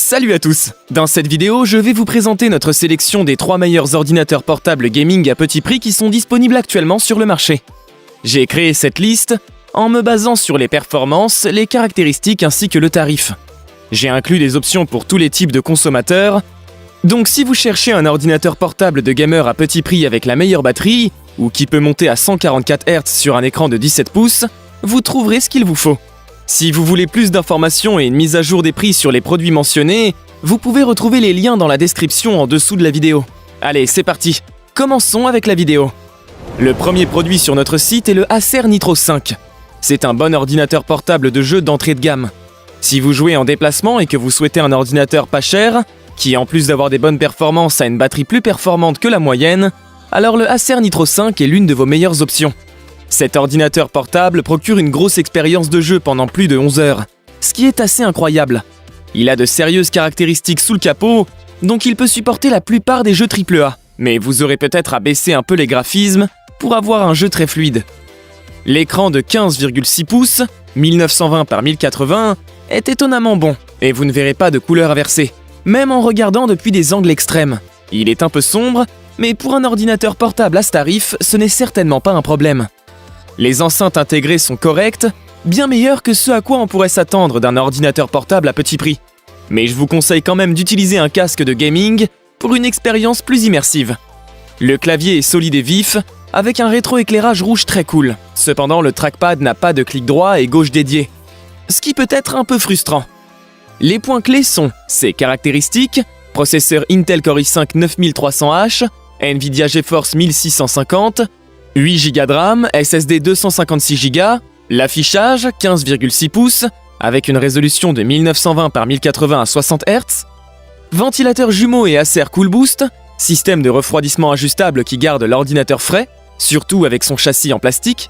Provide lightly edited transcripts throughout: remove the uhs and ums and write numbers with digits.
Salut à tous! Dans cette vidéo, je vais vous présenter notre sélection des 3 meilleurs ordinateurs portables gaming à petit prix qui sont disponibles actuellement sur le marché. J'ai créé cette liste en me basant sur les performances, les caractéristiques ainsi que le tarif. J'ai inclus des options pour tous les types de consommateurs, donc si vous cherchez un ordinateur portable de gamer à petit prix avec la meilleure batterie, ou qui peut monter à 144 Hz sur un écran de 17 pouces, vous trouverez ce qu'il vous faut. Si vous voulez plus d'informations et une mise à jour des prix sur les produits mentionnés, vous pouvez retrouver les liens dans la description en dessous de la vidéo. Allez, c'est parti! Commençons avec la vidéo. Le premier produit sur notre site est le Acer Nitro 5. C'est un bon ordinateur portable de jeu d'entrée de gamme. Si vous jouez en déplacement et que vous souhaitez un ordinateur pas cher, qui en plus d'avoir des bonnes performances a une batterie plus performante que la moyenne, alors le Acer Nitro 5 est l'une de vos meilleures options. Cet ordinateur portable procure une grosse expérience de jeu pendant plus de 11 heures, ce qui est assez incroyable. Il a de sérieuses caractéristiques sous le capot, donc il peut supporter la plupart des jeux AAA, mais vous aurez peut-être à baisser un peu les graphismes pour avoir un jeu très fluide. L'écran de 15,6 pouces, 1920 par 1080, est étonnamment bon, et vous ne verrez pas de couleur inversée, même en regardant depuis des angles extrêmes. Il est un peu sombre, mais pour un ordinateur portable à ce tarif, ce n'est certainement pas un problème. Les enceintes intégrées sont correctes, bien meilleures que ce à quoi on pourrait s'attendre d'un ordinateur portable à petit prix. Mais je vous conseille quand même d'utiliser un casque de gaming pour une expérience plus immersive. Le clavier est solide et vif, avec un rétroéclairage rouge très cool. Cependant, le trackpad n'a pas de clic droit et gauche dédié, ce qui peut être un peu frustrant. Les points clés sont ses caractéristiques, processeur Intel Core i5 9300H, Nvidia GeForce 1650, 8 Go de RAM, SSD 256 Go, l'affichage 15,6 pouces avec une résolution de 1920 par 1080 à 60 Hz, ventilateur jumeau et Acer Cool Boost, système de refroidissement ajustable qui garde l'ordinateur frais, surtout avec son châssis en plastique,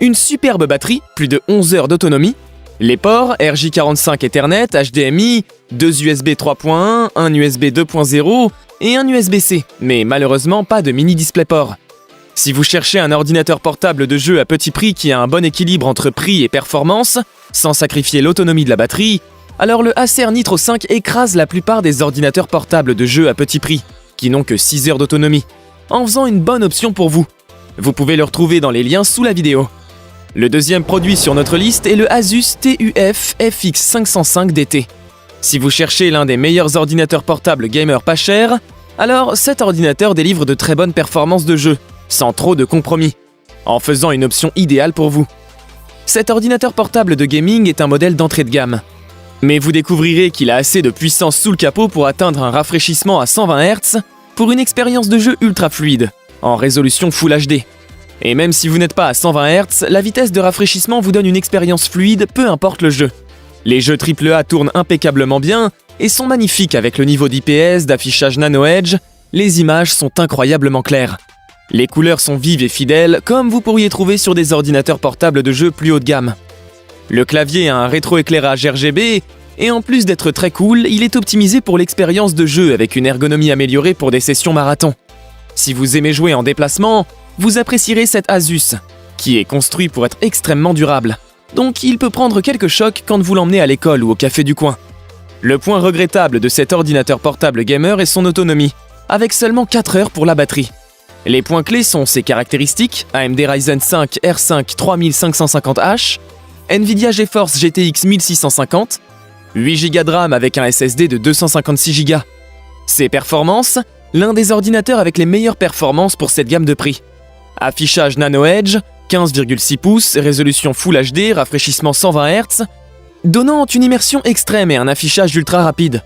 une superbe batterie, plus de 11 heures d'autonomie, les ports RJ45 Ethernet, HDMI, 2 USB 3.1, un USB 2.0 et un USB-C, mais malheureusement pas de mini DisplayPort. Si vous cherchez un ordinateur portable de jeu à petit prix qui a un bon équilibre entre prix et performance, sans sacrifier l'autonomie de la batterie, alors le Acer Nitro 5 écrase la plupart des ordinateurs portables de jeu à petit prix, qui n'ont que 6 heures d'autonomie, en faisant une bonne option pour vous. Vous pouvez le retrouver dans les liens sous la vidéo. Le deuxième produit sur notre liste est le Asus TUF FX505 DT. Si vous cherchez l'un des meilleurs ordinateurs portables gamer pas chers, alors cet ordinateur délivre de très bonnes performances de jeu, sans trop de compromis, en faisant une option idéale pour vous. Cet ordinateur portable de gaming est un modèle d'entrée de gamme, mais vous découvrirez qu'il a assez de puissance sous le capot pour atteindre un rafraîchissement à 120 Hz pour une expérience de jeu ultra fluide, en résolution Full HD. Et même si vous n'êtes pas à 120 Hz, la vitesse de rafraîchissement vous donne une expérience fluide, peu importe le jeu. Les jeux AAA tournent impeccablement bien et sont magnifiques avec le niveau d'IPS, d'affichage Nano Edge, les images sont incroyablement claires. Les couleurs sont vives et fidèles, comme vous pourriez trouver sur des ordinateurs portables de jeu plus haut de gamme. Le clavier a un rétroéclairage RGB, et en plus d'être très cool, il est optimisé pour l'expérience de jeu avec une ergonomie améliorée pour des sessions marathon. Si vous aimez jouer en déplacement, vous apprécierez cet Asus, qui est construit pour être extrêmement durable. Donc il peut prendre quelques chocs quand vous l'emmenez à l'école ou au café du coin. Le point regrettable de cet ordinateur portable gamer est son autonomie, avec seulement 4 heures pour la batterie. Les points clés sont ses caractéristiques, AMD Ryzen 5 R5 3550H, Nvidia GeForce GTX 1650, 8 Go de RAM avec un SSD de 256 Go. Ses performances, l'un des ordinateurs avec les meilleures performances pour cette gamme de prix. Affichage Nano Edge, 15,6 pouces, résolution Full HD, rafraîchissement 120 Hz, donnant une immersion extrême et un affichage ultra rapide.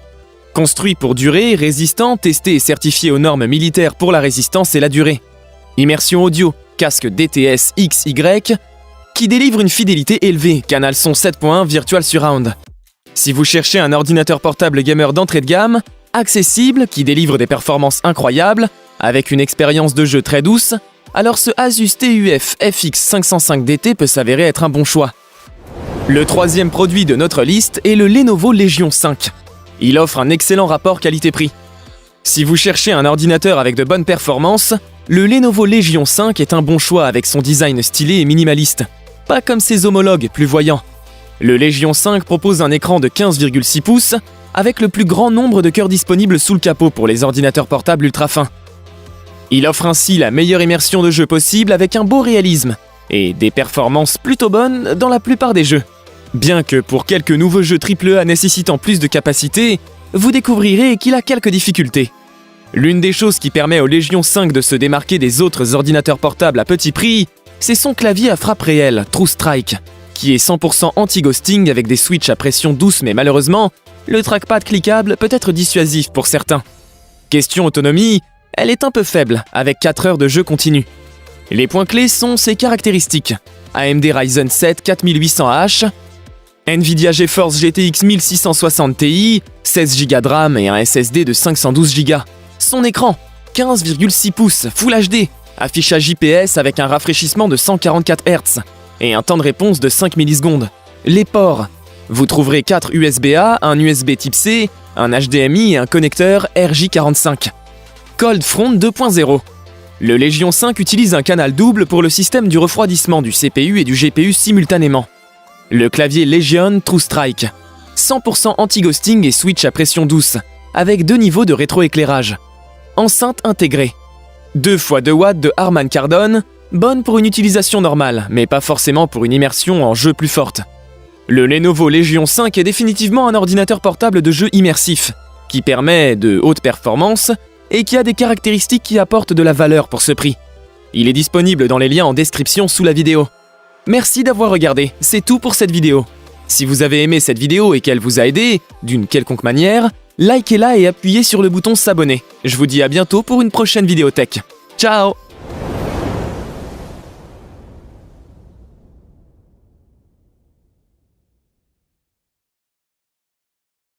Construit pour durer, résistant, testé et certifié aux normes militaires pour la résistance et la durée. Immersion audio, casque DTS XY, qui délivre une fidélité élevée, canal son 7.1 Virtual Surround. Si vous cherchez un ordinateur portable gamer d'entrée de gamme, accessible, qui délivre des performances incroyables, avec une expérience de jeu très douce, alors ce Asus TUF FX505 DT peut s'avérer être un bon choix. Le troisième produit de notre liste est le Lenovo Legion 5. Il offre un excellent rapport qualité-prix. Si vous cherchez un ordinateur avec de bonnes performances, le Lenovo Legion 5 est un bon choix avec son design stylé et minimaliste, pas comme ses homologues plus voyants. Le Legion 5 propose un écran de 15,6 pouces avec le plus grand nombre de cœurs disponibles sous le capot pour les ordinateurs portables ultra fins. Il offre ainsi la meilleure immersion de jeu possible avec un beau réalisme et des performances plutôt bonnes dans la plupart des jeux. Bien que pour quelques nouveaux jeux AAA nécessitant plus de capacité, vous découvrirez qu'il a quelques difficultés. L'une des choses qui permet au Legion 5 de se démarquer des autres ordinateurs portables à petit prix, c'est son clavier à frappe réelle, True Strike, qui est 100% anti-ghosting avec des switches à pression douce, mais malheureusement, le trackpad cliquable peut être dissuasif pour certains. Question autonomie, elle est un peu faible, avec 4 heures de jeu continu. Les points clés sont ses caractéristiques. AMD Ryzen 7 4800H, Nvidia GeForce GTX 1660 Ti, 16 Go de RAM et un SSD de 512 Go. Son écran, 15,6 pouces, Full HD, affichage IPS avec un rafraîchissement de 144 Hz et un temps de réponse de 5 millisecondes. Les ports, vous trouverez 4 USB-A, un USB Type C, un HDMI et un connecteur RJ45. Cold Front 2.0. Le Legion 5 utilise un canal double pour le système du refroidissement du CPU et du GPU simultanément. Le clavier Legion True Strike, 100% anti-ghosting et switch à pression douce, avec 2 niveaux de rétroéclairage. Enceinte intégrée. 2 x 2 watts de Harman Kardon, bonne pour une utilisation normale, mais pas forcément pour une immersion en jeu plus forte. Le Lenovo Legion 5 est définitivement un ordinateur portable de jeu immersif, qui permet de haute performance et qui a des caractéristiques qui apportent de la valeur pour ce prix. Il est disponible dans les liens en description sous la vidéo. Merci d'avoir regardé, c'est tout pour cette vidéo. Si vous avez aimé cette vidéo et qu'elle vous a aidé, d'une quelconque manière, likez-la et appuyez sur le bouton s'abonner. Je vous dis à bientôt pour une prochaine vidéo tech. Ciao!